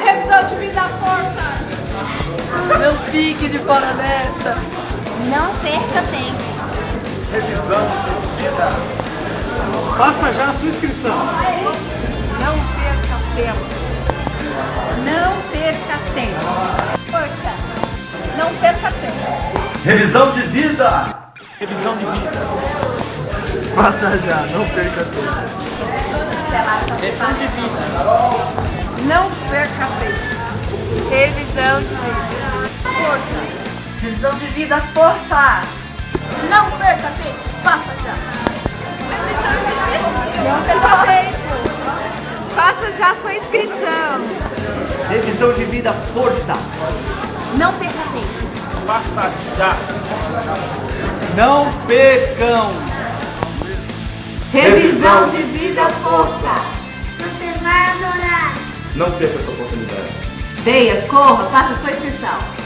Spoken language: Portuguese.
Revisão de vida à força! Não fique de fora dessa! Não perca tempo. Revisão de vida. Faça já a sua inscrição. Não perca tempo! Não perca tempo! Força! Não perca tempo! Revisão de vida. Revisão de vida. Faça já, não perca tempo. Revisão de vida. Não perca tempo! Revisão de vida! Força! Revisão de vida, força! Não perca tempo. Faça já. Não perca tempo! Faça já sua inscrição! Revisão de vida, força. Não perca tempo. Faça já. Não percam. Revisão de vida, força! Você vai adorar. Não perca essa oportunidade. Venha, corra, faça sua inscrição.